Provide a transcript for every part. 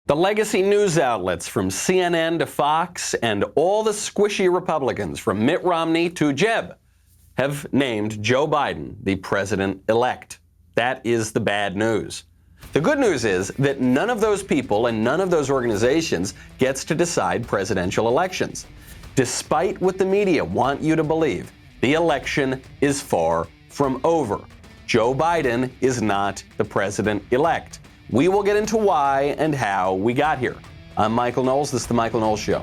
The legacy news outlets from CNN to Fox and all the squishy Republicans from Mitt Romney to Jeb have named Joe Biden the president-elect. That is the bad news. The good news is that none of those people and none of those organizations gets to decide presidential elections. Despite what the media want you to believe, the election is far from over. Joe Biden is not the president-elect. We will get into why and how we got here. I'm Michael Knowles. This is The Michael Knowles Show.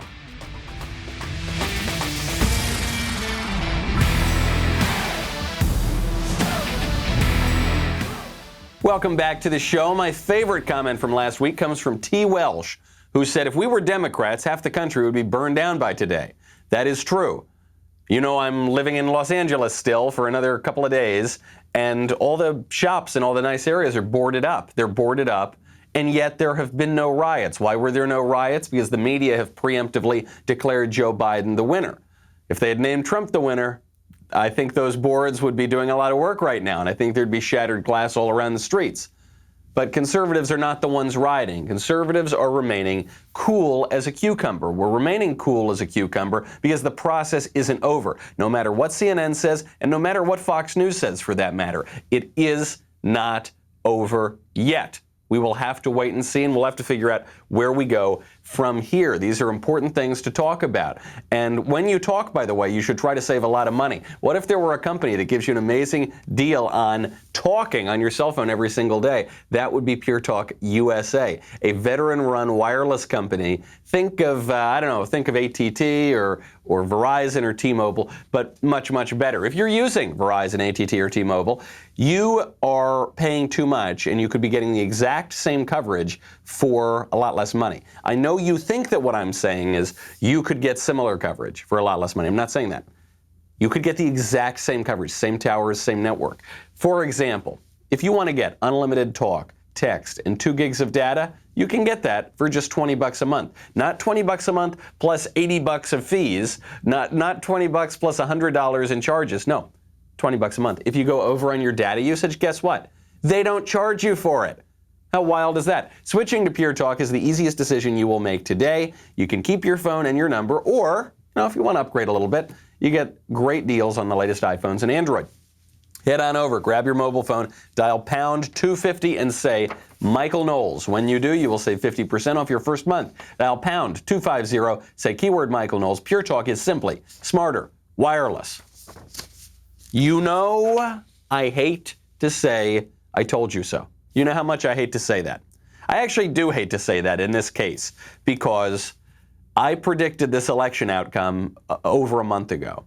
Welcome back to the show. My favorite comment from last week comes from T. Welsh, who said, if we were Democrats, half the country would be burned down by today. That is true. You know, I'm living in Los Angeles still for another couple of days, and all the shops in all the nice areas are boarded up. They're boarded up, and yet there have been no riots. Why were there no riots? Because the media have preemptively declared Joe Biden the winner. If they had named Trump the winner, I think those boards would be doing a lot of work right now, and I think there'd be shattered glass all around the streets. But conservatives are not the ones rioting. Conservatives are remaining cool as a cucumber. We're remaining cool as a cucumber because the process isn't over. No matter what CNN says, and no matter what Fox News says for that matter, it is not over yet. We will have to wait and see, and we'll have to figure out where we go from here. These are important things to talk about. And when you talk, by the way, you should try to save a lot of money. What if there were a company that gives you an amazing deal on talking on your cell phone every single day? That would be Pure Talk USA, a veteran-run wireless company. Think of, think of AT&T or Verizon or T-Mobile, but much, much better. If you're using Verizon, AT&T, or T-Mobile, you are paying too much, and you could be getting the exact same coverage for a lot less money. I know you think that what I'm saying is you could get similar coverage for a lot less money. I'm not saying that. You could get the exact same coverage, same towers, same network. For example, if you want to get unlimited talk, text, and 2 gigs of data, you can get that for just $20 a month. Not $20 a month plus $80 of fees, not $20 plus $100 in charges. No, $20 a month. If you go over on your data usage, guess what? They don't charge you for it. How wild is that? Switching to Pure Talk is the easiest decision you will make today. You can keep your phone and your number, or if you want to upgrade a little bit, you get great deals on the latest iPhones and Android. Head on over, grab your mobile phone, dial pound 250 and say Michael Knowles. When you do, you will save 50% off your first month. Dial pound 250, say keyword Michael Knowles. Pure Talk is simply smarter, wireless. You know, I hate to say I told you so. You know how much I hate to say that. I actually do hate to say that in this case because I predicted this election outcome over a month ago.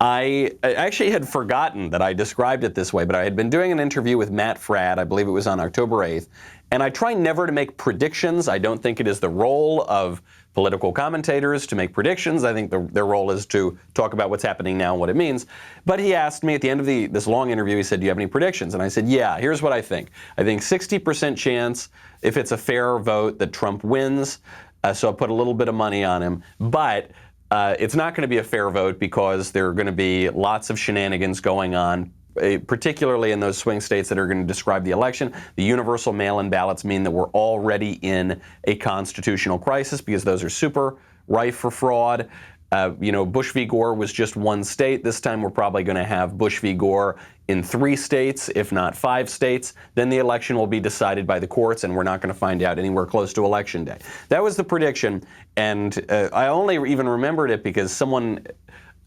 I actually had forgotten that I described it this way, but I had been doing an interview with Matt Fradd, I believe it was on October 8th, and I try never to make predictions. I don't think it is the role of political commentators to make predictions. I think their role is to talk about what's happening now and what it means. But he asked me at the end of this long interview, he said, do you have any predictions? And I said, yeah, here's what I think. I think 60% chance, if it's a fair vote, that Trump wins. So I put a little bit of money on him. But it's not going to be a fair vote because there are going to be lots of shenanigans going on, particularly in those swing states that are going to describe the election. The universal mail-in ballots mean that we're already in a constitutional crisis because those are super rife for fraud. Bush v. Gore was just one state. This time we're probably going to have Bush v. Gore in 3 states, if not 5 states. Then the election will be decided by the courts, and we're not going to find out anywhere close to Election Day. That was the prediction, and I only even remembered it because someone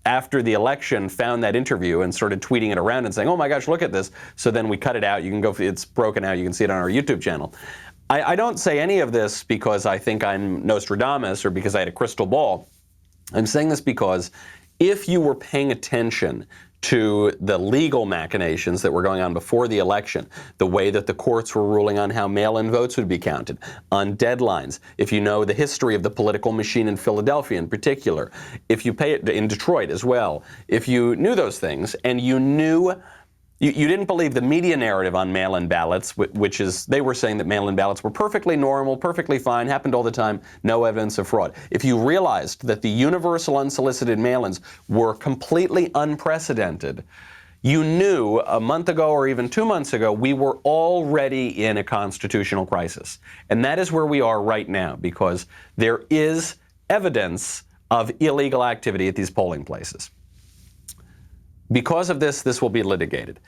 after the election found that interview and started tweeting it around and saying, oh my gosh, look at this. So then we cut it out. You can go, it's broken out. You can see it on our YouTube channel. I don't say any of this because I think I'm Nostradamus or because I had a crystal ball. I'm saying this because if you were paying attention to the legal machinations that were going on before the election, the way that the courts were ruling on how mail-in votes would be counted, on deadlines, if you know the history of the political machine in Philadelphia in particular, if you pay it in Detroit as well, if you knew those things and you knew You didn't believe the media narrative on mail-in ballots, which is, they were saying that mail-in ballots were perfectly normal, perfectly fine, happened all the time, no evidence of fraud. If you realized that the universal unsolicited mail-ins were completely unprecedented, You knew a month ago or even 2 months ago, we were already in a constitutional crisis. And that is where we are right now, because there is evidence of illegal activity at these polling places. Because of this, this will be litigated.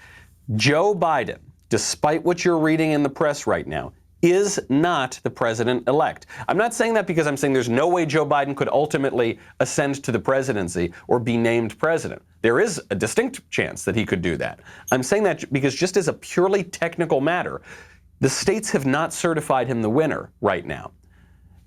Joe Biden, despite what you're reading in the press right now, is not the president-elect. I'm not saying that because I'm saying there's no way Joe Biden could ultimately ascend to the presidency or be named president. There is a distinct chance that he could do that. I'm saying that because just as a purely technical matter, the states have not certified him the winner right now.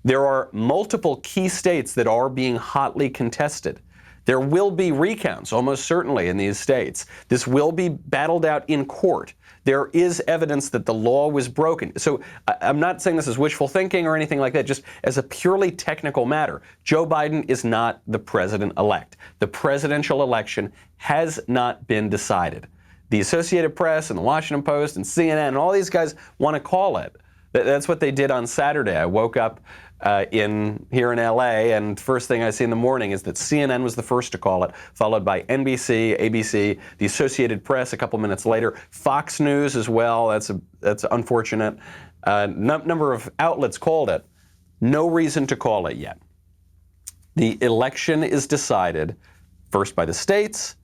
There are multiple key states that are being hotly contested. There will be recounts, almost certainly, in these states. This will be battled out in court. There is evidence that the law was broken. So I'm not saying this is wishful thinking or anything like that, just as a purely technical matter. Joe Biden is not the president-elect. The presidential election has not been decided. The Associated Press and the Washington Post and CNN and all these guys want to call it. That's what they did on Saturday. I woke up here in LA, and first thing I see in the morning is that CNN was the first to call it, followed by NBC, ABC, the Associated Press a couple minutes later, Fox News as well. That's unfortunate. Number of outlets called it. No reason to call it yet. The election is decided first by the states,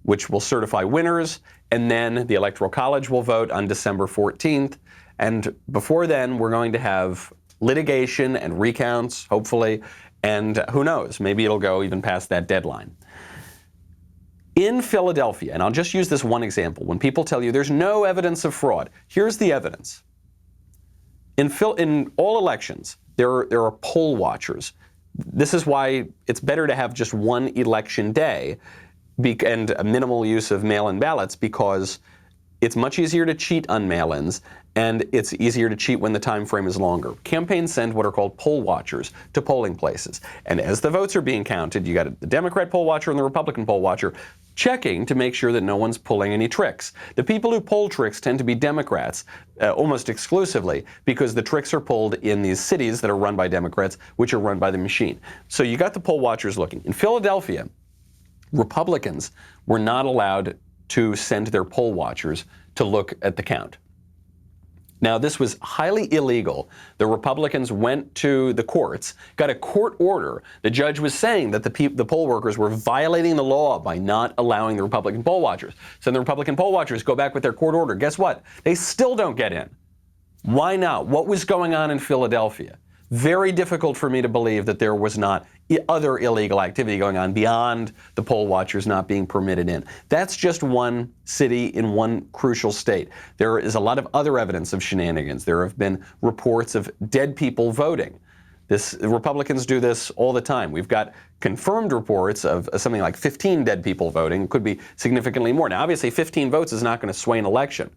which will certify winners, and then the Electoral College will vote on December 14th. And before then, we're going to have litigation and recounts, hopefully, and who knows, maybe it'll go even past that deadline. In Philadelphia, and I'll just use this one example, when people tell you there's no evidence of fraud, here's the evidence. In all elections, there are poll watchers. This is why it's better to have just one election day and a minimal use of mail-in ballots, because it's much easier to cheat on mail-ins, and it's easier to cheat when the time frame is longer. Campaigns send what are called poll watchers to polling places. And as the votes are being counted, you got the Democrat poll watcher and the Republican poll watcher checking to make sure that no one's pulling any tricks. The people who pull tricks tend to be Democrats, almost exclusively, because the tricks are pulled in these cities that are run by Democrats, which are run by the machine. So you got the poll watchers looking. In Philadelphia, Republicans were not allowed to send their poll watchers to look at the count. Now, this was highly illegal. The Republicans went to the courts, got a court order. The judge was saying that the poll workers were violating the law by not allowing the Republican poll watchers. So the Republican poll watchers go back with their court order. Guess what? They still don't get in. Why not? What was going on in Philadelphia? Very difficult for me to believe that there was not other illegal activity going on beyond the poll watchers not being permitted in. That's just one city in one crucial state. There is a lot of other evidence of shenanigans. There have been reports of dead people voting. Republicans do this all the time. We've got confirmed reports of something like 15 dead people voting. It could be significantly more. Now, obviously, 15 votes is not going to sway an election.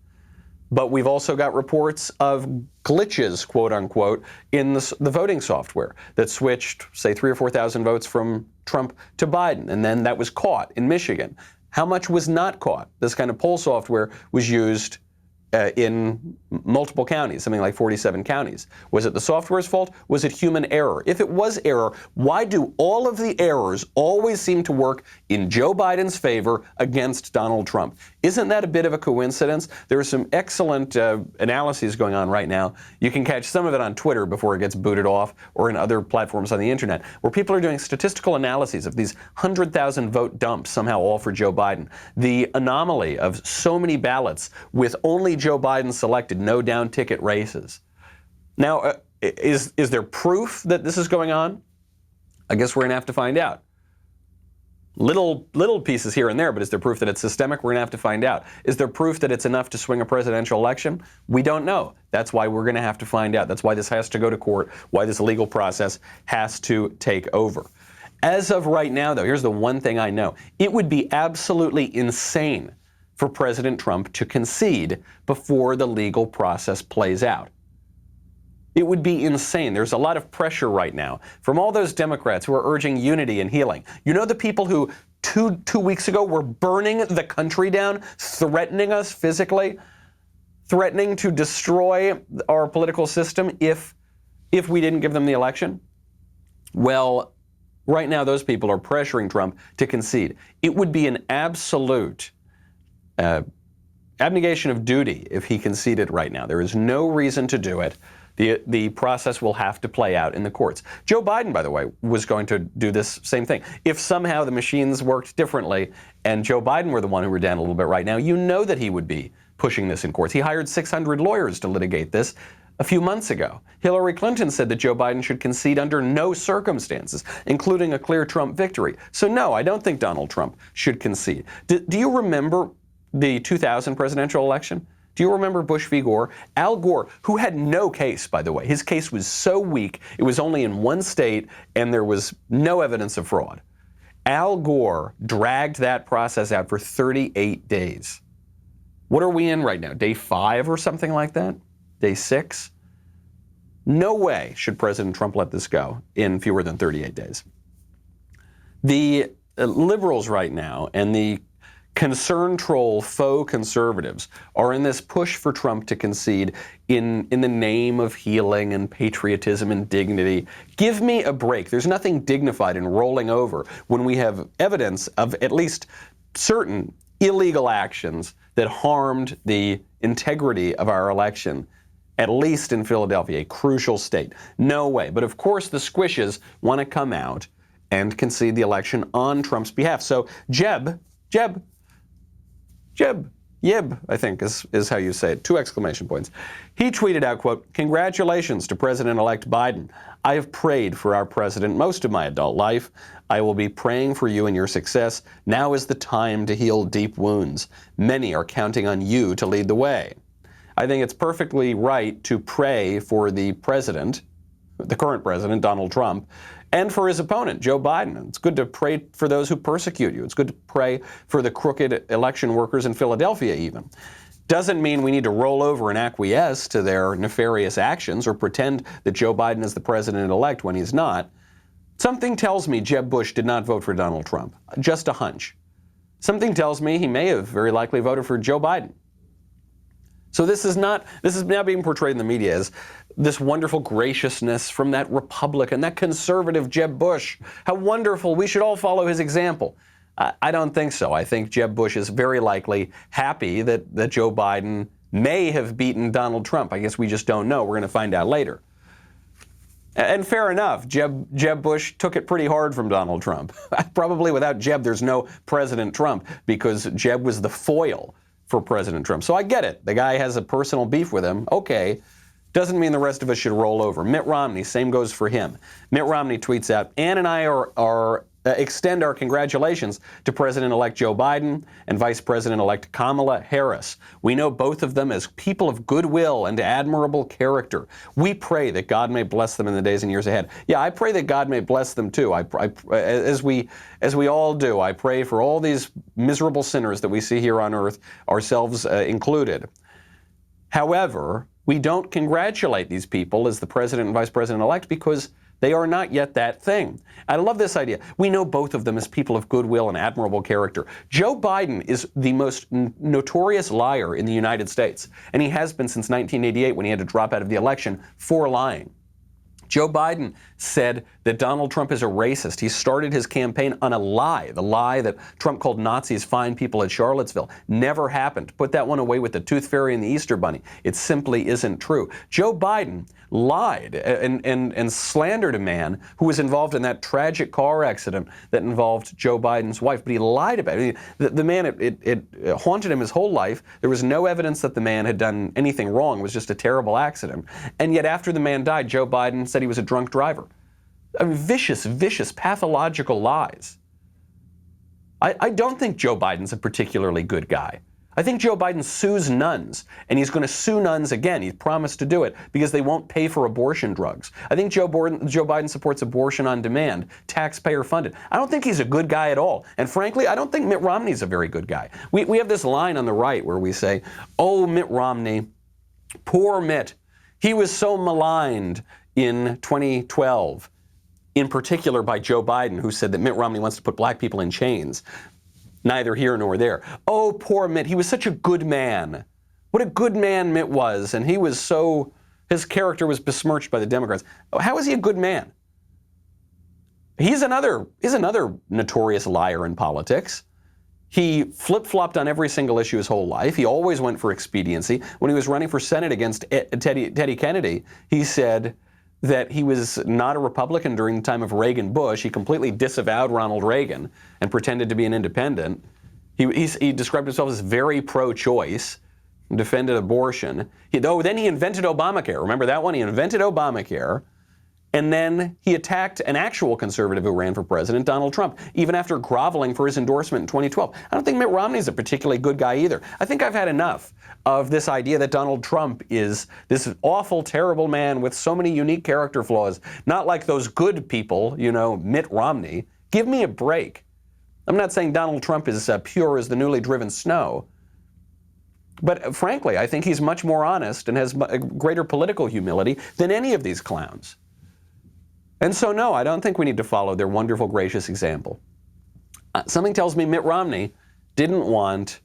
But we've also got reports of glitches, quote unquote, in the voting software that switched, say, 3,000 or 4,000 votes from Trump to Biden. And then that was caught in Michigan. How much was not caught? This kind of poll software was used in multiple counties, something like 47 counties. Was it the software's fault? Was it human error? If it was error, why do all of the errors always seem to work in Joe Biden's favor against Donald Trump? Isn't that a bit of a coincidence? There are some excellent analyses going on right now. You can catch some of it on Twitter before it gets booted off, or in other platforms on the internet, where people are doing statistical analyses of these 100,000 vote dumps, somehow all for Joe Biden. The anomaly of so many ballots with only Joe Biden selected, no down ticket races. Now, is there proof that this is going on? I guess we're going to have to find out. Little pieces here and there, but is there proof that it's systemic? We're going to have to find out. Is there proof that it's enough to swing a presidential election? We don't know. That's why we're going to have to find out. That's why this has to go to court, why this legal process has to take over. As of right now, though, here's the one thing I know. It would be absolutely insane for President Trump to concede before the legal process plays out. It would be insane. There's a lot of pressure right now from all those Democrats who are urging unity and healing. You know, the people who two weeks ago were burning the country down, threatening us physically, threatening to destroy our political system if we didn't give them the election? Well, right now those people are pressuring Trump to concede. It would be an absolute abnegation of duty if he conceded right now. There is no reason to do it. The process will have to play out in the courts. Joe Biden, by the way, was going to do this same thing. If somehow the machines worked differently and Joe Biden were the one who were down a little bit right now, you know that he would be pushing this in courts. He hired 600 lawyers to litigate this a few months ago. Hillary Clinton said that Joe Biden should concede under no circumstances, including a clear Trump victory. So no, I don't think Donald Trump should concede. Do you remember the 2000 presidential election? Do you remember Bush v. Gore? Al Gore, who had no case, by the way. His case was so weak, it was only in one state, and there was no evidence of fraud. Al Gore dragged that process out for 38 days. What are we in right now? Day 5 or something like that? Day 6? No way should President Trump let this go in fewer than 38 days. The liberals right now and the concern troll faux conservatives are in this push for Trump to concede in the name of healing and patriotism and dignity. Give me a break. There's nothing dignified in rolling over when we have evidence of at least certain illegal actions that harmed the integrity of our election, at least in Philadelphia, a crucial state. No way. But of course the squishes want to come out and concede the election on Trump's behalf. So Jeb, I think is how you say it, 2 exclamation points. He tweeted out, quote, "Congratulations to President-elect Biden. I have prayed for our president most of my adult life. I will be praying for you and your success. Now is the time to heal deep wounds. Many are counting on you to lead the way." I think it's perfectly right to pray for the president, the current president, Donald Trump, and for his opponent, Joe Biden. It's good to pray for those who persecute you. It's good to pray for the crooked election workers in Philadelphia even. Doesn't mean we need to roll over and acquiesce to their nefarious actions or pretend that Joe Biden is the president-elect when he's not. Something tells me Jeb Bush did not vote for Donald Trump. Just a hunch. Something tells me he may have very likely voted for Joe Biden. So this is now being portrayed in the media as this wonderful graciousness from that Republican, that conservative Jeb Bush. How wonderful. We should all follow his example. I don't think so. I think Jeb Bush is very likely happy that Joe Biden may have beaten Donald Trump. I guess we just don't know. We're going to find out later. And fair enough, Jeb Bush took it pretty hard from Donald Trump. Probably without Jeb, there's no President Trump, because Jeb was the foil for President Trump. So I get it. The guy has a personal beef with him. Okay. Doesn't mean the rest of us should roll over. Mitt Romney, same goes for him. Mitt Romney tweets out, "Ann and I extend our congratulations to President-elect Joe Biden and Vice President-elect Kamala Harris. We know both of them as people of goodwill and admirable character. We pray that God may bless them in the days and years ahead." Yeah, I pray that God may bless them too. As we all do, I pray for all these miserable sinners that we see here on earth, ourselves included. However, we don't congratulate these people as the president and vice president-elect because they are not yet that thing. I love this idea. We know both of them as people of goodwill and admirable character. Joe Biden is the most notorious liar in the United States, and he has been since 1988 when he had to drop out of the election for lying. Joe Biden said that Donald Trump is a racist. He started his campaign on a lie, the lie that Trump called Nazis fine people at Charlottesville. Never happened. Put that one away with the Tooth Fairy and the Easter Bunny. It simply isn't true. Joe Biden lied and slandered a man who was involved in that tragic car accident that involved Joe Biden's wife, but he lied about it. The man, it haunted him his whole life. There was no evidence that the man had done anything wrong. It was just a terrible accident. And yet after the man died, Joe Biden said he was a drunk driver. I mean, vicious, pathological lies. I don't think Joe Biden's a particularly good guy. I think Joe Biden sues nuns, and he's going to sue nuns again. He's promised to do it because they won't pay for abortion drugs. I think Joe Biden supports abortion on demand, taxpayer funded. I don't think he's a good guy at all. And frankly, I don't think Mitt Romney's a very good guy. We have this line on the right where we say, "Oh, Mitt Romney, poor Mitt. He was so maligned in 2012, in particular by Joe Biden, who said that Mitt Romney wants to put black people in chains." Neither here nor there. Oh, poor Mitt. He was such a good man. What a good man Mitt was. And his character was besmirched by the Democrats. How is he a good man? He's another notorious liar in politics. He flip-flopped on every single issue his whole life. He always went for expediency. When he was running for Senate against Teddy Kennedy, he said that he was not a Republican during the time of Reagan-Bush. He completely disavowed Ronald Reagan and pretended to be an independent. He described himself as very pro-choice, defended abortion. Then he invented Obamacare. Remember that one? He invented Obamacare. And then he attacked an actual conservative who ran for president, Donald Trump, even after groveling for his endorsement in 2012. I don't think Mitt Romney's a particularly good guy either. I think I've had enough of this idea that Donald Trump is this awful, terrible man with so many unique character flaws, not like those good people, Mitt Romney. Give me a break. I'm not saying Donald Trump is pure as the newly driven snow. But frankly, I think he's much more honest and has greater political humility than any of these clowns. And so, no, I don't think we need to follow their wonderful, gracious example. Something tells me Mitt Romney didn't want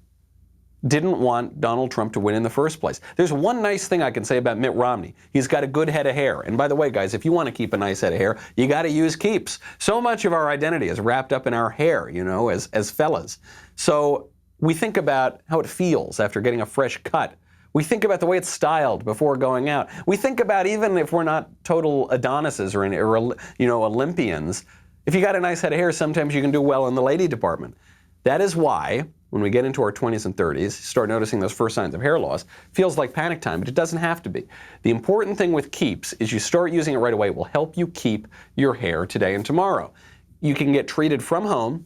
Donald Trump to win in the first place. There's one nice thing I can say about Mitt Romney. He's got a good head of hair. And by the way, guys, if you want to keep a nice head of hair, you got to use Keeps. So much of our identity is wrapped up in our hair, as fellas. So we think about how it feels after getting a fresh cut. We think about the way it's styled before going out. We think about, even if we're not total Adonises or Olympians, if you got a nice head of hair, sometimes you can do well in the lady department. That is why, when we get into our 20s and 30s, start noticing those first signs of hair loss, feels like panic time, but it doesn't have to be. The important thing with Keeps is you start using it right away. It will help you keep your hair today and tomorrow. You can get treated from home.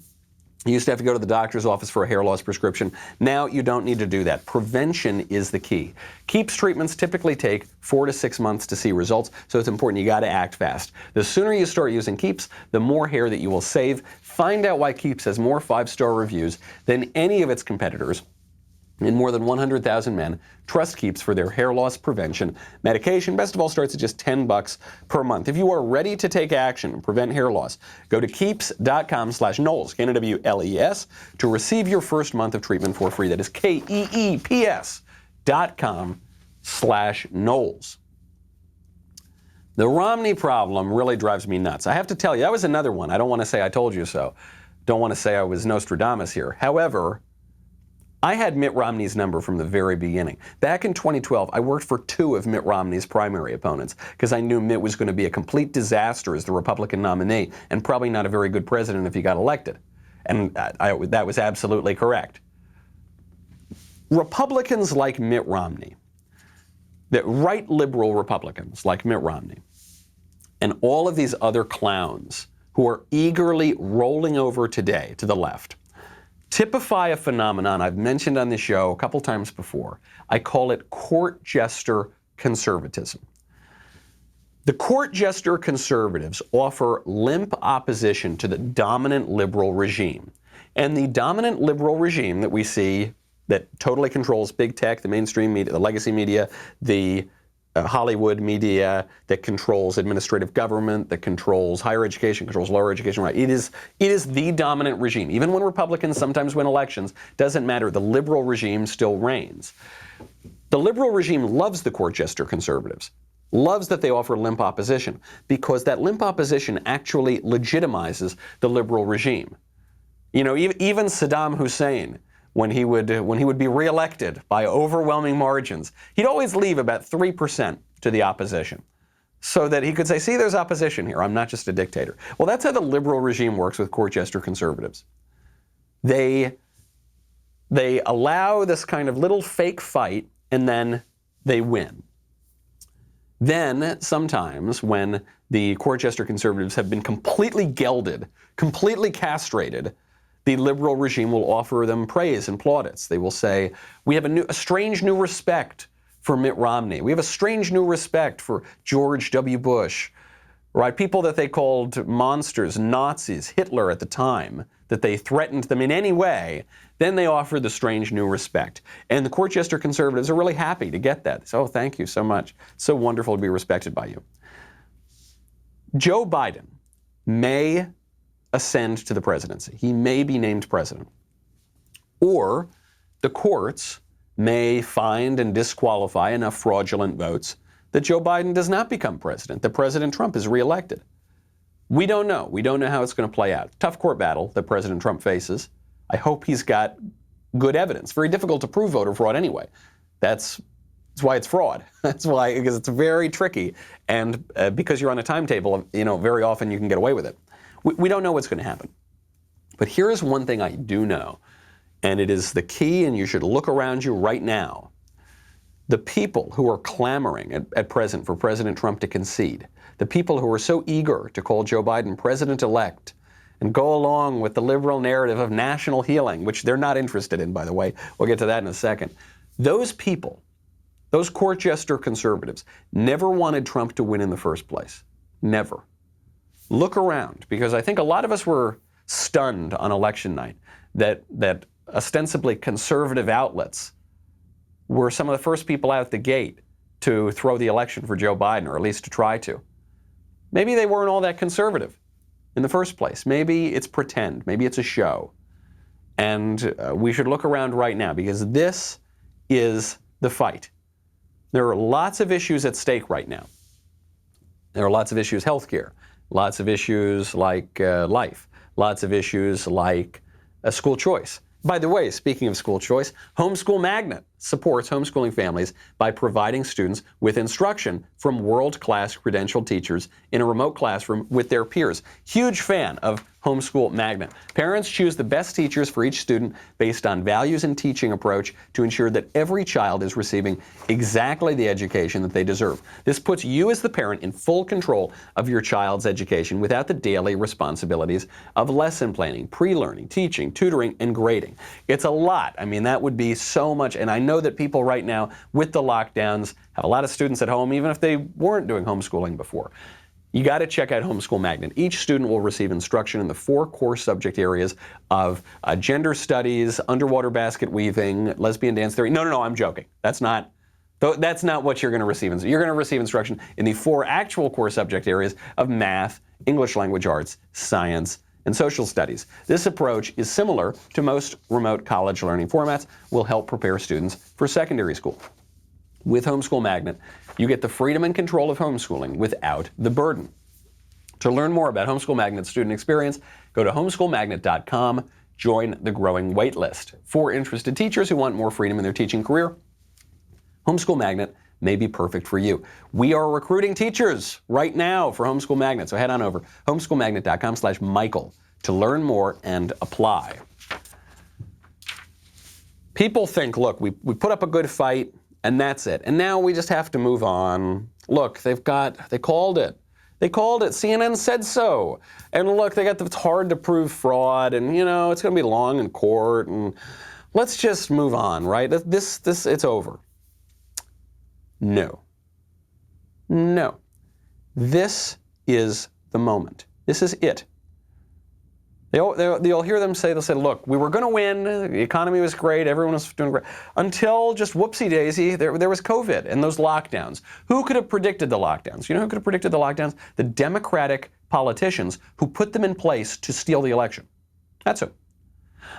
You used to have to go to the doctor's office for a hair loss prescription. Now you don't need to do that. Prevention is the key. Keeps treatments typically take 4 to 6 months to see results, so it's important you got to act fast. The sooner you start using Keeps, the more hair that you will save. Find out why Keeps has more 5-star reviews than any of its competitors. And more than 100,000 men trust Keeps for their hair loss prevention medication. Best of all, starts at just $10 per month. If you are ready to take action and prevent hair loss, go to keeps.com/Knowles, Knowles, to receive your first month of treatment for free. That is KEEPS.com/Knowles. The Romney problem really drives me nuts. I have to tell you, that was another one. I don't want to say I told you so. Don't want to say I was Nostradamus here. However, I had Mitt Romney's number from the very beginning. Back in 2012, I worked for 2 of Mitt Romney's primary opponents because I knew Mitt was going to be a complete disaster as the Republican nominee and probably not a very good president if he got elected. And that was absolutely correct. Republicans like Mitt Romney, that right liberal Republicans like Mitt Romney, and all of these other clowns who are eagerly rolling over today to the left, typify a phenomenon I've mentioned on the show a couple times before. I call it court jester conservatism. The court jester conservatives offer limp opposition to the dominant liberal regime. And the dominant liberal regime that we see that totally controls big tech, the mainstream media, the legacy media, the Hollywood media, that controls administrative government, that controls higher education, controls lower education, right? It is the dominant regime. Even when Republicans sometimes win elections, doesn't matter. The liberal regime still reigns. The liberal regime loves the court jester conservatives, loves that they offer limp opposition, because that limp opposition actually legitimizes the liberal regime. Even Saddam Hussein, when he would be reelected by overwhelming margins, he'd always leave about 3% to the opposition so that he could say, see, there's opposition here. I'm not just a dictator. Well, that's how the liberal regime works with court jester conservatives. They allow this kind of little fake fight, and then they win. Then, sometimes, when the court jester conservatives have been completely gelded, completely castrated, the liberal regime will offer them praise and plaudits. They will say, we have a strange new respect for Mitt Romney. We have a strange new respect for George W. Bush, right? People that they called monsters, Nazis, Hitler at the time, that they threatened them in any way. Then they offer the strange new respect. And the court jester conservatives are really happy to get that. So, thank you so much. So wonderful to be respected by you. Joe Biden may ascend to the presidency. He may be named president. Or the courts may find and disqualify enough fraudulent votes that Joe Biden does not become president, that President Trump is reelected. We don't know. We don't know how it's going to play out. Tough court battle that President Trump faces. I hope he's got good evidence. Very difficult to prove voter fraud anyway. That's why it's fraud. That's why, because it's very tricky. And because you're on a timetable, very often you can get away with it. We don't know what's going to happen. But here is one thing I do know, and it is the key, and you should look around you right now. The people who are clamoring at present for President Trump to concede, the people who are so eager to call Joe Biden president-elect and go along with the liberal narrative of national healing, which they're not interested in, by the way. We'll get to that in a second. Those people, those court jester conservatives, never wanted Trump to win in the first place. Never. Look around, because I think a lot of us were stunned on election night that ostensibly conservative outlets were some of the first people out the gate to throw the election for Joe Biden, or at least to try to. Maybe they weren't all that conservative in the first place. Maybe it's pretend. Maybe it's a show. And we should look around right now, because this is the fight. There are lots of issues at stake right now. There are lots of issues, healthcare, lots of issues like life, lots of issues like school choice. By the way, speaking of school choice, Homeschool Magnet supports homeschooling families by providing students with instruction from world-class credentialed teachers in a remote classroom with their peers. Huge fan of Homeschool Magnet. Parents choose the best teachers for each student based on values and teaching approach to ensure that every child is receiving exactly the education that they deserve. This puts you as the parent in full control of your child's education without the daily responsibilities of lesson planning, pre-learning, teaching, tutoring, and grading. It's a lot. I mean, that would be so much. And I know that people right now with the lockdowns have a lot of students at home, even if they weren't doing homeschooling before. You got to check out Homeschool Magnet. Each student will receive instruction in the 4 core subject areas of gender studies, underwater basket weaving, lesbian dance theory. No, I'm joking. That's not what you're going to receive. You're going to receive instruction in the 4 actual core subject areas of math, English language arts, science, and social studies. This approach is similar to most remote college learning formats, will help prepare students for secondary school. With Homeschool Magnet, you get the freedom and control of homeschooling without the burden. To learn more about Homeschool Magnet's student experience, go to homeschoolmagnet.com, join the growing wait list. For interested teachers who want more freedom in their teaching career, Homeschool Magnet may be perfect for you. We are recruiting teachers right now for Homeschool Magnet, so head on over homeschoolmagnet.com/Michael to learn more and apply. People think, look, we put up a good fight, and that's it. And now we just have to move on. Look, they called it. They called it. CNN said so. And look, it's hard to prove fraud, and it's going to be long in court, and let's just move on, right? It's over. No. This is the moment. This is it. You'll hear them say, they'll say, look, we were going to win, the economy was great, everyone was doing great, until just whoopsie-daisy, there was COVID and those lockdowns. Who could have predicted the lockdowns? You know who could have predicted the lockdowns? The Democratic politicians who put them in place to steal the election. That's who.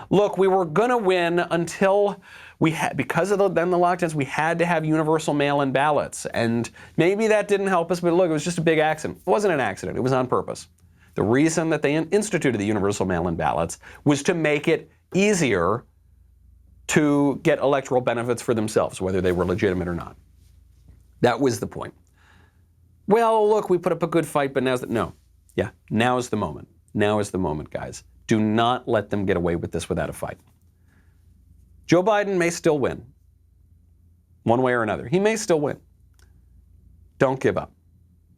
Look, we were going to win until because of the lockdowns, we had to have universal mail-in ballots. And maybe that didn't help us, but look, it was just a big accident. It wasn't an accident, it was on purpose. The reason that they instituted the universal mail-in ballots was to make it easier to get electoral benefits for themselves, whether they were legitimate or not. That was the point. Well, look, we put up a good fight, but now is the moment. Now is the moment, guys. Do not let them get away with this without a fight. Joe Biden may still win, one way or another. He may still win. Don't give up.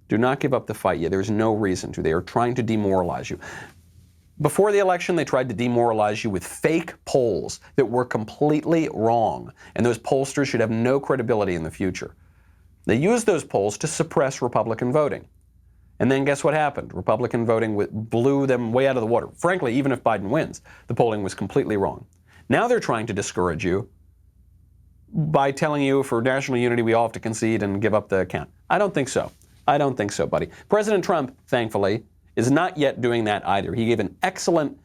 Do not give up the fight yet. There's no reason to. They are trying to demoralize you. Before the election, they tried to demoralize you with fake polls that were completely wrong, and those pollsters should have no credibility in the future. They used those polls to suppress Republican voting. And then guess what happened? Republican voting blew them way out of the water. Frankly, even if Biden wins, the polling was completely wrong. Now they're trying to discourage you by telling you for national unity we all have to concede and give up the count. I don't think so. I don't think so, buddy. President Trump, thankfully, is not yet doing that either. He gave an excellent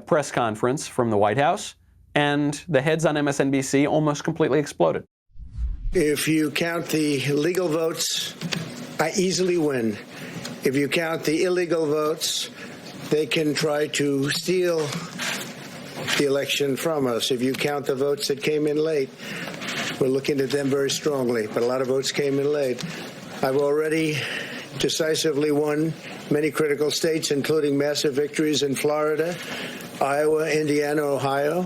press conference from the White House, and the heads on MSNBC almost completely exploded. If you count the legal votes, I easily win. If you count the illegal votes, they can try to steal the election from us. If you count the votes that came in late, we're looking at them very strongly, but a lot of votes came in late. I've already decisively won many critical states, including massive victories in Florida, Iowa, Indiana, Ohio.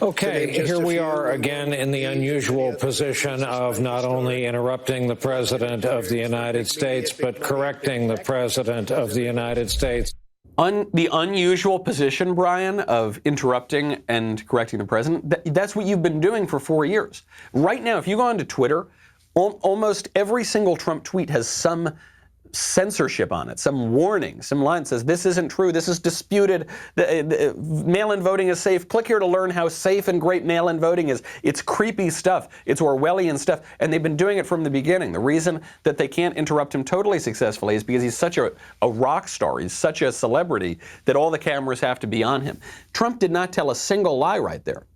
Okay, here we are again in the unusual position of not only interrupting the President of the United States, but correcting the President of the United States. The unusual position, Brian, of interrupting and correcting the president, that's what you've been doing for 4 years. Right now, if you go onto Twitter, almost every single Trump tweet has some censorship on it, some warning, some line says, this isn't true, this is disputed, mail-in voting is safe. Click here to learn how safe and great mail-in voting is. It's creepy stuff. It's Orwellian stuff. And they've been doing it from the beginning. The reason that they can't interrupt him totally successfully is because he's such a rock star. He's such a celebrity that all the cameras have to be on him. Trump did not tell a single lie right there.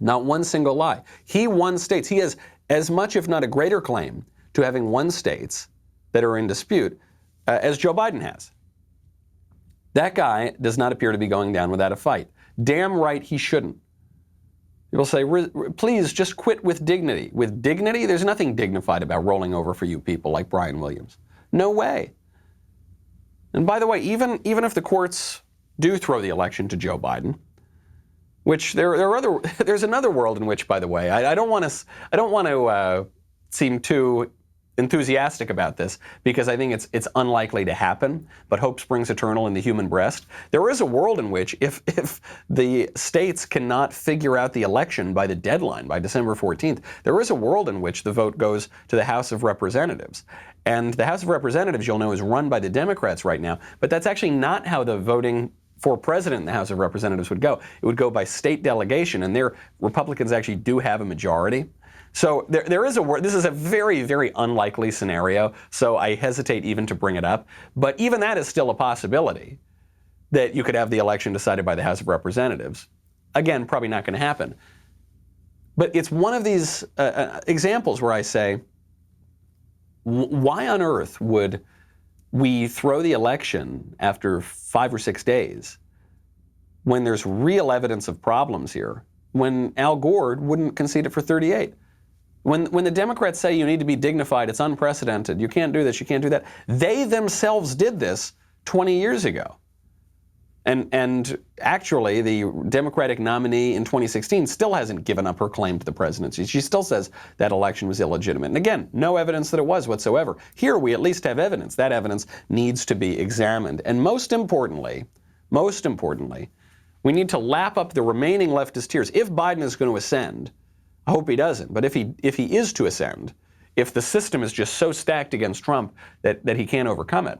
Not one single lie. He won states. He has as much, if not a greater claim to having won states that are in dispute as Joe Biden has. That guy does not appear to be going down without a fight. Damn right he shouldn't. People say, please just quit with dignity. With dignity? There's nothing dignified about rolling over for you people like Brian Williams. No way. And by the way, even if the courts do throw the election to Joe Biden, which there's another world in which, by the way, I don't want to seem too enthusiastic about this because I think it's unlikely to happen, but hope springs eternal in the human breast. There is a world in which if the states cannot figure out the election by the deadline, by December 14th, there is a world in which the vote goes to the House of Representatives. And the House of Representatives, you'll know, is run by the Democrats right now, but that's actually not how the voting for president in the House of Representatives would go. It would go by state delegation, and there Republicans actually do have a majority. So there is this is a very, very unlikely scenario, so I hesitate even to bring it up. But even that is still a possibility, that you could have the election decided by the House of Representatives. Again, probably not going to happen. But it's one of these examples where I say, why on earth would we throw the election after 5 or 6 days when there's real evidence of problems here, when Al Gore wouldn't concede it for 38? When the Democrats say you need to be dignified, it's unprecedented, you can't do this, you can't do that, they themselves did this 20 years ago. And actually, the Democratic nominee in 2016 still hasn't given up her claim to the presidency. She still says that election was illegitimate. And again, no evidence that it was whatsoever. Here, we at least have evidence. That evidence needs to be examined. And most importantly, we need to lap up the remaining leftist tears. If Biden is going to ascend, I hope he doesn't, but if he is to ascend, if the system is just so stacked against Trump that he can't overcome it,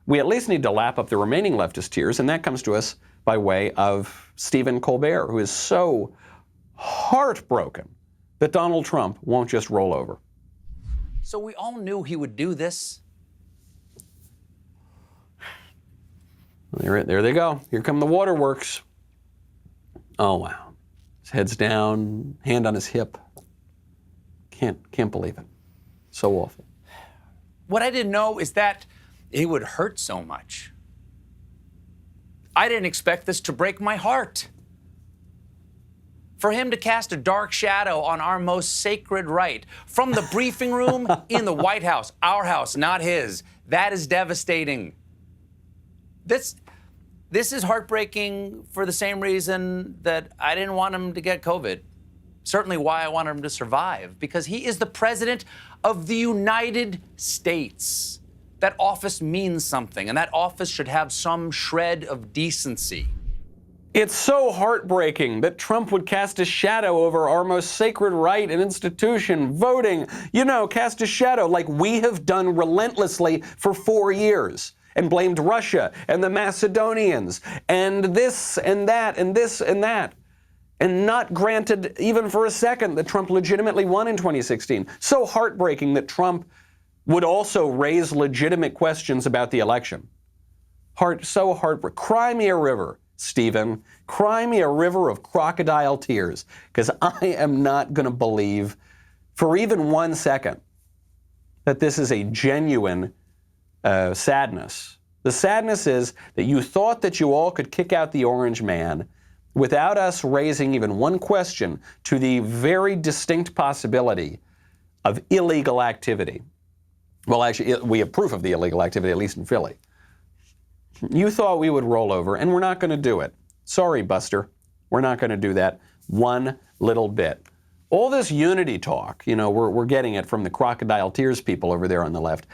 we at least need to lap up the remaining leftist tears, and that comes to us by way of Stephen Colbert, who is so heartbroken that Donald Trump won't just roll over. So we all knew he would do this. There they go. Here come the waterworks. Oh, wow. His head's down, hand on his hip. Can't believe it. So awful. What I didn't know is that it would hurt so much. I didn't expect this to break my heart. For him to cast a dark shadow on our most sacred right, from the briefing room in the White House, our house, not his, that is devastating. This is heartbreaking for the same reason that I didn't want him to get COVID. Certainly why I wanted him to survive, because he is the president of the United States. That office means something, and that office should have some shred of decency. It's so heartbreaking that Trump would cast a shadow over our most sacred right and institution, voting. You know, cast a shadow like we have done relentlessly for 4 years. And blamed Russia and the Macedonians and this and that and this and that. And not granted even for a second that Trump legitimately won in 2016. So heartbreaking that Trump would also raise legitimate questions about the election. So heartbreaking. Cry me a river, Stephen. Cry me a river of crocodile tears, because I am not going to believe for even 1 second that this is a genuine sadness. The sadness is that you thought that you all could kick out the orange man without us raising even one question to the very distinct possibility of illegal activity. Well, actually, we have proof of the illegal activity, at least in Philly. You thought we would roll over, and we're not going to do it. Sorry, Buster. We're not going to do that one little bit. All this unity talk, we're getting it from the crocodile tears people over there on the left.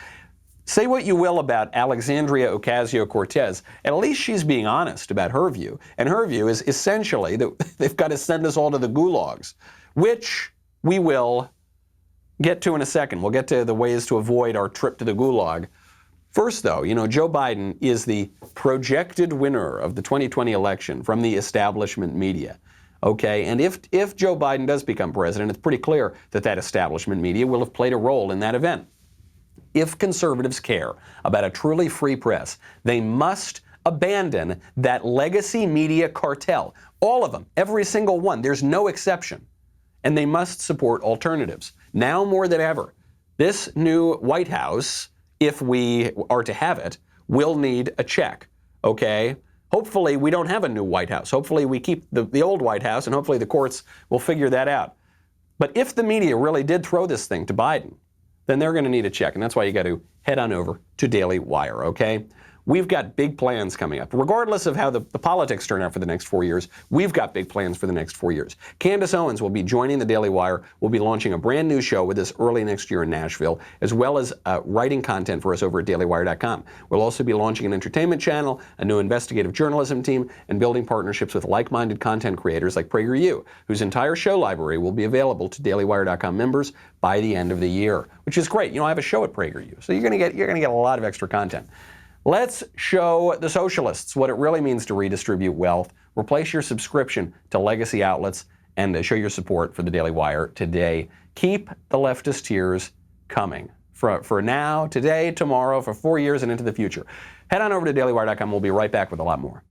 Say what you will about Alexandria Ocasio-Cortez, at least she's being honest about her view. And her view is essentially that they've got to send us all to the gulags, which we will get to in a second. We'll get to the ways to avoid our trip to the gulag. First, though, Joe Biden is the projected winner of the 2020 election from the establishment media. Okay, and if Joe Biden does become president, it's pretty clear that establishment media will have played a role in that event. If conservatives care about a truly free press, they must abandon that legacy media cartel. All of them, every single one, there's no exception. And they must support alternatives. Now more than ever, this new White House, if we are to have it, will need a check, okay? Hopefully we don't have a new White House. Hopefully we keep the old White House, and hopefully the courts will figure that out. But if the media really did throw this thing to Biden, then they're going to need a check. And that's why you got to head on over to Daily Wire, okay? We've got big plans coming up. Regardless of how the politics turn out for the next 4 years, we've got big plans for the next 4 years. Candace Owens will be joining the Daily Wire. We'll be launching a brand new show with us early next year in Nashville, as well as writing content for us over at dailywire.com. We'll also be launching an entertainment channel, a new investigative journalism team, and building partnerships with like-minded content creators like PragerU, whose entire show library will be available to dailywire.com members by the end of the year, which is great. I have a show at PragerU, so you're going to get a lot of extra content. Let's show the socialists what it really means to redistribute wealth. Replace your subscription to legacy outlets and show your support for the Daily Wire today. Keep the leftist tears coming for now, today, tomorrow, for 4 years and into the future. Head on over to dailywire.com. We'll be right back with a lot more.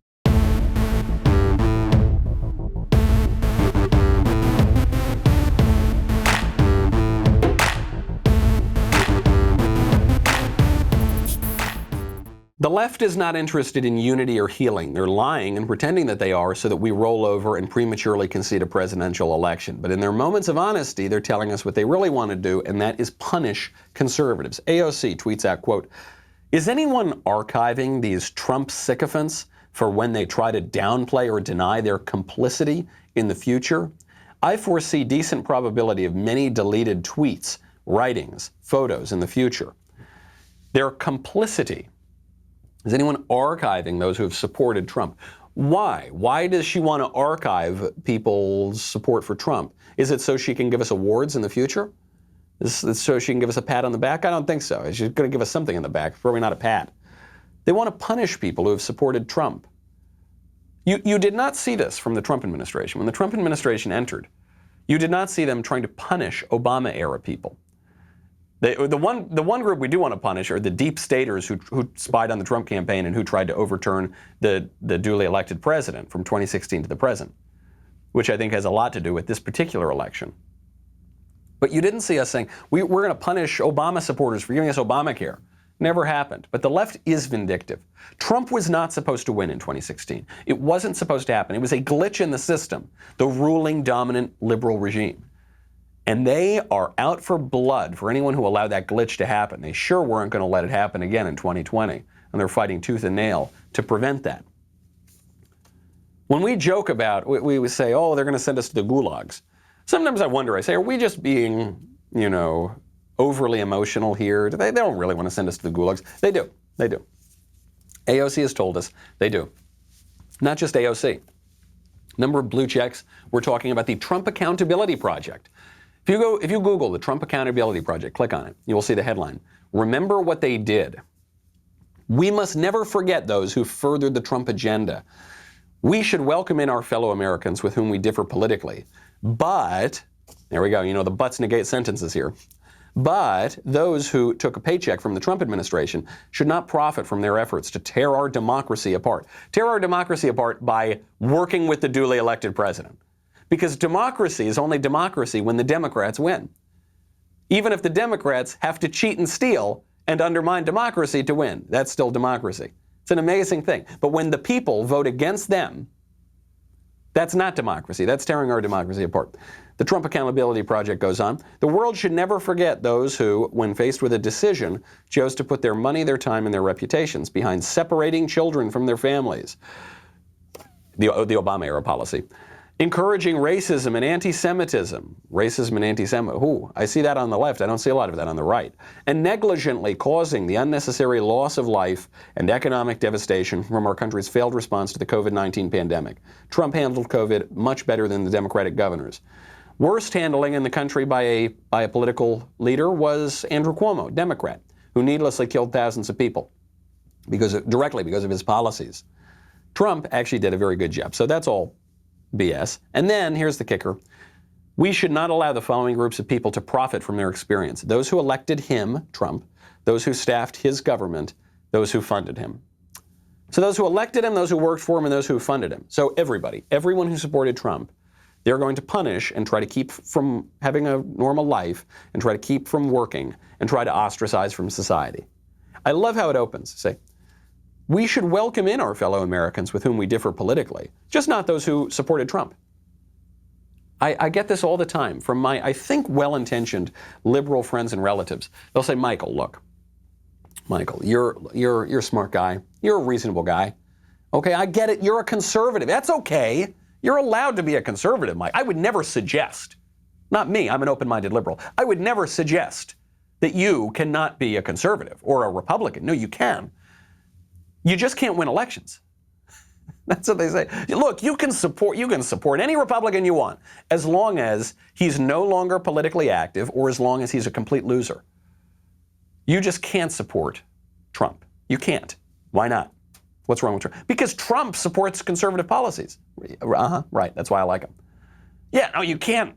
The left is not interested in unity or healing. They're lying and pretending that they are so that we roll over and prematurely concede a presidential election. But in their moments of honesty, they're telling us what they really want to do, and that is punish conservatives. AOC tweets out, quote, "Is anyone archiving these Trump sycophants for when they try to downplay or deny their complicity in the future? I foresee decent probability of many deleted tweets, writings, photos in the future. Their complicity. Is anyone archiving those who have supported Trump? Why? Why does she want to archive people's support for Trump? Is it so she can give us awards in the future? Is it so she can give us a pat on the back? I don't think so. She's going to give us something in the back, probably not a pat. They want to punish people who have supported Trump. You did not see this from the Trump administration. When the Trump administration entered, you did not see them trying to punish Obama-era people. The one group we do want to punish are the deep staters who spied on the Trump campaign and who tried to overturn the duly elected president from 2016 to the present, which I think has a lot to do with this particular election. But you didn't see us saying, we're going to punish Obama supporters for giving us Obamacare. Never happened. But the left is vindictive. Trump was not supposed to win in 2016. It wasn't supposed to happen. It was a glitch in the system, the ruling, dominant, liberal regime. And they are out for blood for anyone who allowed that glitch to happen. They sure weren't going to let it happen again in 2020. And they're fighting tooth and nail to prevent that. When we joke about, we would say, oh, they're going to send us to the gulags. Sometimes I wonder, I say, are we just being, overly emotional here? They don't really want to send us to the gulags. They do. They do. AOC has told us they do. Not just AOC. Number of blue checks. We're talking about the Trump Accountability Project. If you Google the Trump Accountability Project, click on it, you will see the headline. Remember what they did. We must never forget those who furthered the Trump agenda. We should welcome in our fellow Americans with whom we differ politically. But, there we go, the buts negate sentences here. But those who took a paycheck from the Trump administration should not profit from their efforts to tear our democracy apart. Tear our democracy apart by working with the duly elected president. Because democracy is only democracy when the Democrats win. Even if the Democrats have to cheat and steal and undermine democracy to win, that's still democracy. It's an amazing thing. But when the people vote against them, That's not democracy. That's tearing our democracy apart. The Trump Accountability Project goes on. The world should never forget those who, when faced with a decision, chose to put their money, their time, and their reputations behind separating children from their families. The Obama-era policy. Encouraging racism and anti-Semitism. Racism and anti-Semitism. Ooh, I see that on the left. I don't see a lot of that on the right. And negligently causing the unnecessary loss of life and economic devastation from our country's failed response to the COVID-19 pandemic. Trump handled COVID much better than the Democratic governors. Worst handling in the country by a political leader was Andrew Cuomo, Democrat, who needlessly killed thousands of people directly because of his policies. Trump actually did a very good job. So that's all BS. And then here's the kicker. We should not allow the following groups of people to profit from their experience. Those who elected him, Trump, those who staffed his government, those who funded him. So those who elected him, those who worked for him, and those who funded him. So everybody, everyone who supported Trump, they're going to punish and try to keep from having a normal life and try to keep from working and try to ostracize from society. I love how it opens. Say, we should welcome in our fellow Americans with whom we differ politically, just not those who supported Trump. I get this all the time from my, I think, well-intentioned liberal friends and relatives. They'll say, Michael, look, Michael, you're a smart guy. You're a reasonable guy. Okay, I get it. You're a conservative. That's okay. You're allowed to be a conservative, Mike. I would never suggest, not me, I'm an open-minded liberal. I would never suggest that you cannot be a conservative or a Republican. No, you can. You just can't win elections. That's what they say. Look, you can support any Republican you want as long as he's no longer politically active or as long as he's a complete loser. You just can't support Trump. You can't. Why not? What's wrong with Trump? Because Trump supports conservative policies. Right. That's why I like him. Yeah, no, you can't.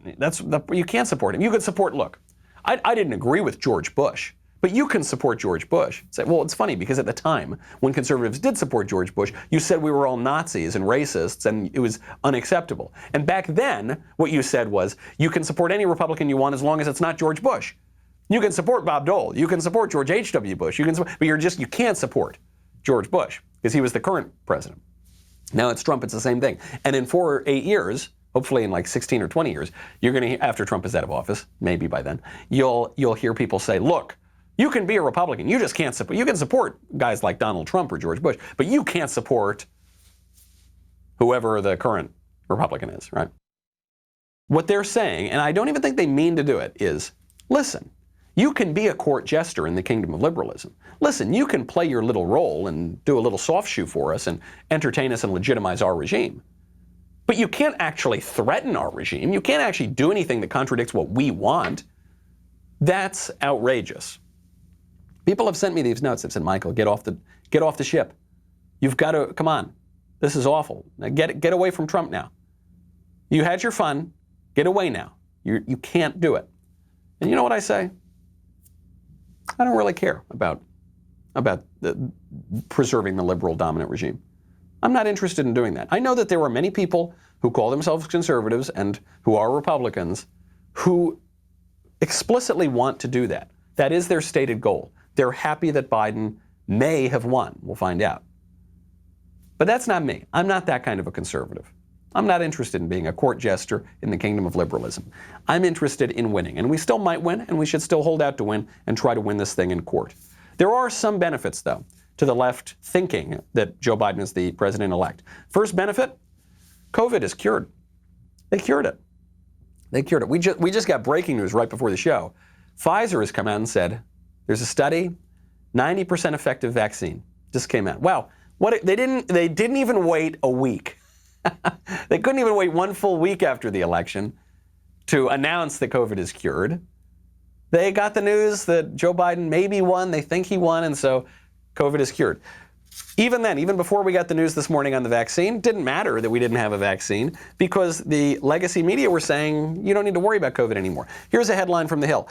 You can't support him. You could support, look, I didn't agree with George Bush. But you can support George Bush. Say, well, it's funny because at the time when conservatives did support George Bush, you said we were all Nazis and racists and it was unacceptable. And back then, what you said was you can support any Republican you want as long as it's not George Bush. You can support Bob Dole. You can support George H.W. Bush. But you can't support George Bush because he was the current president. Now it's Trump. It's the same thing. And in 4 or 8 years, hopefully in like 16 or 20 years, you're going to, after Trump is out of office, maybe by then, you'll hear people say, look, you can be a Republican. You just can't support. You can support guys like Donald Trump or George Bush, but you can't support whoever the current Republican is, right? What they're saying, and I don't even think they mean to do it, is, listen, you can be a court jester in the kingdom of liberalism. Listen, you can play your little role and do a little soft shoe for us and entertain us and legitimize our regime. But you can't actually threaten our regime. You can't actually do anything that contradicts what we want. That's outrageous. People have sent me these notes. They've said, Michael, get off the ship. You've got to, come on. This is awful. Now get away from Trump now. You had your fun. Get away now. You can't do it. And you know what I say? I don't really care about preserving the liberal dominant regime. I'm not interested in doing that. I know that there are many people who call themselves conservatives and who are Republicans who explicitly want to do that. That is their stated goal. They're happy that Biden may have won. We'll find out. But that's not me. I'm not that kind of a conservative. I'm not interested in being a court jester in the kingdom of liberalism. I'm interested in winning, and we still might win, and we should still hold out to win and try to win this thing in court. There are some benefits, though, to the left thinking that Joe Biden is the president-elect. First benefit, COVID is cured. They cured it. They cured it. We just got breaking news right before the show. Pfizer has come out and said, there's a study, 90% effective vaccine just came out. Wow, they didn't even wait a week. They couldn't even wait one full week after the election to announce that COVID is cured. They got the news that Joe Biden maybe won, they think he won, and so COVID is cured. Even then, even before we got the news this morning on the vaccine, didn't matter that we didn't have a vaccine because the legacy media were saying you don't need to worry about COVID anymore. Here's a headline from The Hill.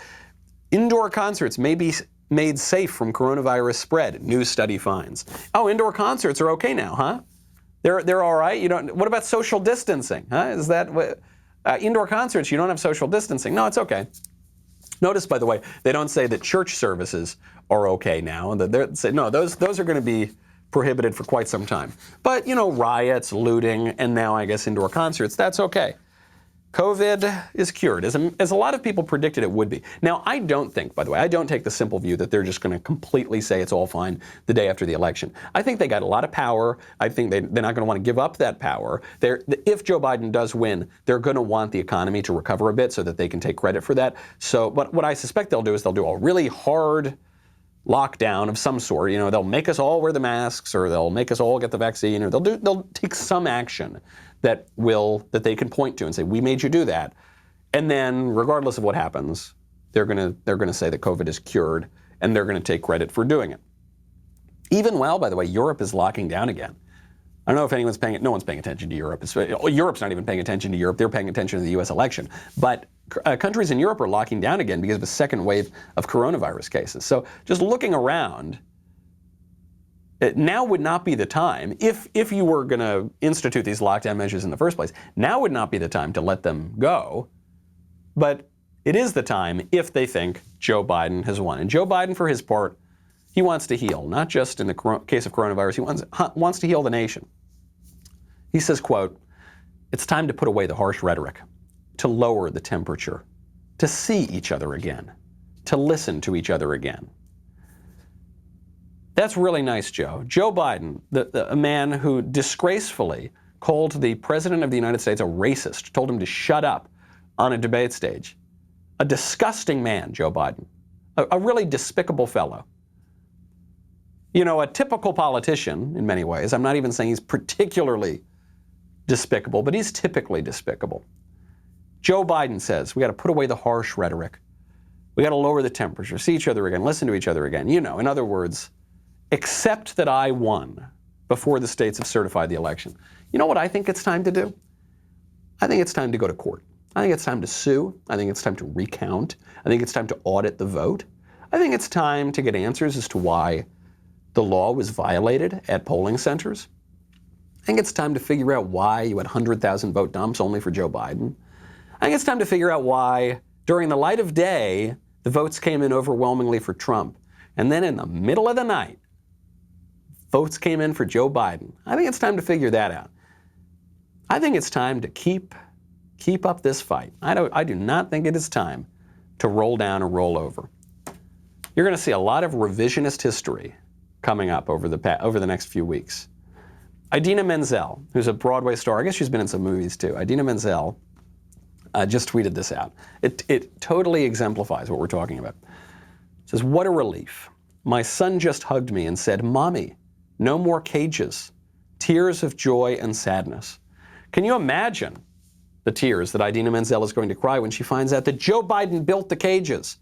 Indoor concerts may be made safe from coronavirus spread, new study finds. Oh, indoor concerts are okay now, huh? They're all right. What about social distancing? Huh? Is that indoor concerts? You don't have social distancing? No, it's okay. Notice, by the way, they don't say that church services are okay now. They say no, those are going to be prohibited for quite some time. But, riots, looting, and now I guess indoor concerts, that's okay. COVID is cured, as a lot of people predicted it would be. Now, I don't think, by the way, I don't take the simple view that they're just going to completely say it's all fine the day after the election. I think they got a lot of power. I think they're not going to want to give up that power. If Joe Biden does win, they're going to want the economy to recover a bit so that they can take credit for that. So, but what I suspect they'll do is they'll do a really hard lockdown of some sort. They'll make us all wear the masks, or they'll make us all get the vaccine, or they'll take some action that they can point to and say, we made you do that. And then, regardless of what happens, they're gonna say that COVID is cured, and they're gonna take credit for doing it. Even while, by the way, Europe is locking down again. I don't know if no one's paying attention to Europe. Europe's not even paying attention to Europe. They're paying attention to the U.S. election. But countries in Europe are locking down again because of a second wave of coronavirus cases. So just looking around, now would not be the time, if you were going to institute these lockdown measures in the first place, now would not be the time to let them go. But it is the time if they think Joe Biden has won. And Joe Biden, for his part, he wants to heal, not just in the case of coronavirus, he wants to heal the nation. He says, quote, "It's time to put away the harsh rhetoric, to lower the temperature, to see each other again, to listen to each other again." That's really nice, Joe. Joe Biden, a man who disgracefully called the President of the United States a racist, told him to shut up on a debate stage. A disgusting man, Joe Biden. A really despicable fellow. A typical politician in many ways. I'm not even saying he's particularly despicable, but he's typically despicable. Joe Biden says we got to put away the harsh rhetoric. We got to lower the temperature, see each other again, listen to each other again. In other words, accept that I won before the states have certified the election. You know what I think it's time to do? I think it's time to go to court. I think it's time to sue. I think it's time to recount. I think it's time to audit the vote. I think it's time to get answers as to why the law was violated at polling centers. I think it's time to figure out why you had 100,000 vote dumps only for Joe Biden. I think it's time to figure out why, during the light of day, the votes came in overwhelmingly for Trump. And then in the middle of the night, votes came in for Joe Biden. I think it's time to figure that out. I think it's time to keep up this fight. I do not think it is time to roll down or roll over. You're going to see a lot of revisionist history coming up over the next few weeks. Idina Menzel, who's a Broadway star, I guess she's been in some movies too. Idina Menzel just tweeted this out. It totally exemplifies what we're talking about. It says, "What a relief. My son just hugged me and said, 'Mommy, no more cages. Tears of joy and sadness.'" Can you imagine the tears that Idina Menzel is going to cry when she finds out that Joe Biden built the cages?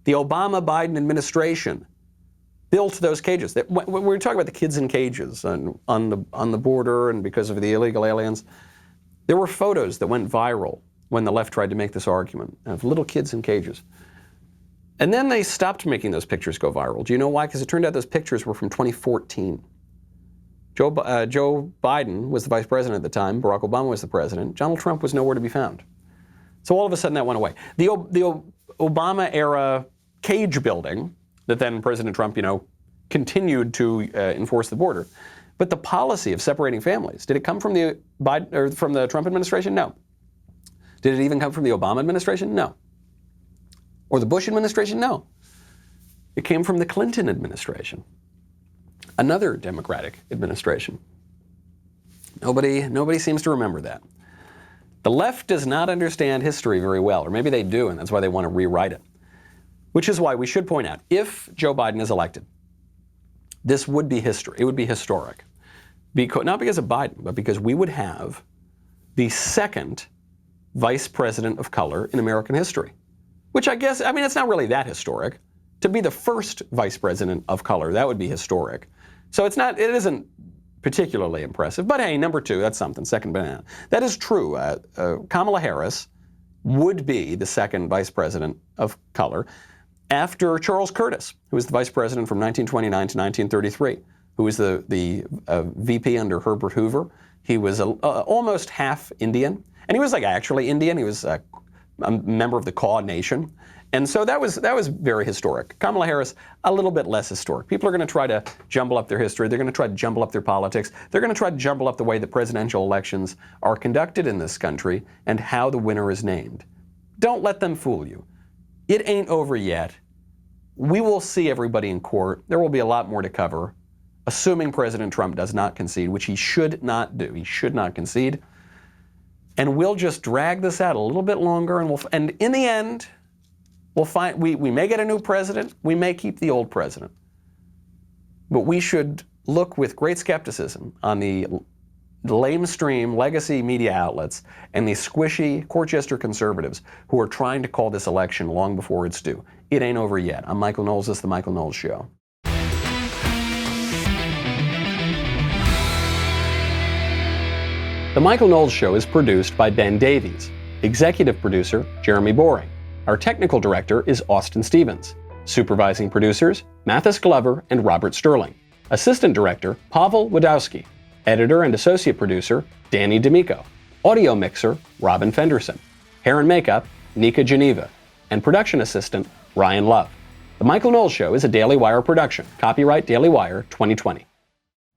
The Obama-Biden administration built those cages. When we're talking about the kids in cages on the border and because of the illegal aliens, there were photos that went viral when the left tried to make this argument of little kids in cages. And then they stopped making those pictures go viral. Do you know why? Because it turned out those pictures were from 2014. Joe Biden was the vice president at the time. Barack Obama was the president. Donald Trump was nowhere to be found. So all of a sudden that went away. The Obama-era cage building that then President Trump, continued to enforce the border. But the policy of separating families, did it come from the Trump administration? No. Did it even come from the Obama administration? No. Or the Bush administration? No. It came from the Clinton administration, another Democratic administration. Nobody seems to remember that. The left does not understand history very well, or maybe they do, and that's why they want to rewrite it. Which is why we should point out, if Joe Biden is elected, this would be history. It would be historic. Not because of Biden, but because we would have the second vice president of color in American history. Which it's not really that historic. To be the first vice president of color, that would be historic. So it isn't particularly impressive. But hey, number two, that's something, second banana. That is true. Kamala Harris would be the second vice president of color after Charles Curtis, who was the vice president from 1929 to 1933, who was the VP under Herbert Hoover. He was almost half Indian, and he was actually Indian. He was a member of the Kaw Nation, And so that was very historic. Kamala Harris, a little bit less historic. People are going to try to jumble up their history. They're going to try to jumble up their politics. They're going to try to jumble up the way the presidential elections are conducted in this country and how the winner is named. Don't let them fool you. It ain't over yet. We will see everybody in court. There will be a lot more to cover, assuming President Trump does not concede, which he should not do. He should not concede. And we'll just drag this out a little bit longer, and in the end, we'll find we may get a new president, we may keep the old president. But we should look with great skepticism on the lamestream legacy media outlets and the squishy court jester conservatives who are trying to call this election long before it's due. It ain't over yet. I'm Michael Knowles. This is The Michael Knowles Show. The Michael Knowles Show is produced by Ben Davies. Executive producer, Jeremy Boring. Our technical director is Austin Stevens. Supervising producers, Mathis Glover and Robert Sterling. Assistant director, Pavel Wadowski. Editor and associate producer, Danny D'Amico. Audio mixer, Robin Fenderson. Hair and makeup, Nika Geneva. And production assistant, Ryan Love. The Michael Knowles Show is a Daily Wire production. Copyright Daily Wire 2020.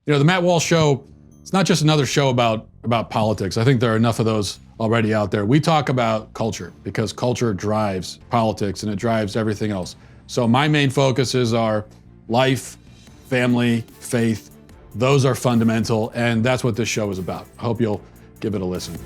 You know, the Matt Walsh Show, it's not just another show about politics. I think there are enough of those already out there. We talk about culture because culture drives politics and it drives everything else. So my main focuses are life, family, faith. Those are fundamental, and that's what this show is about. I hope you'll give it a listen.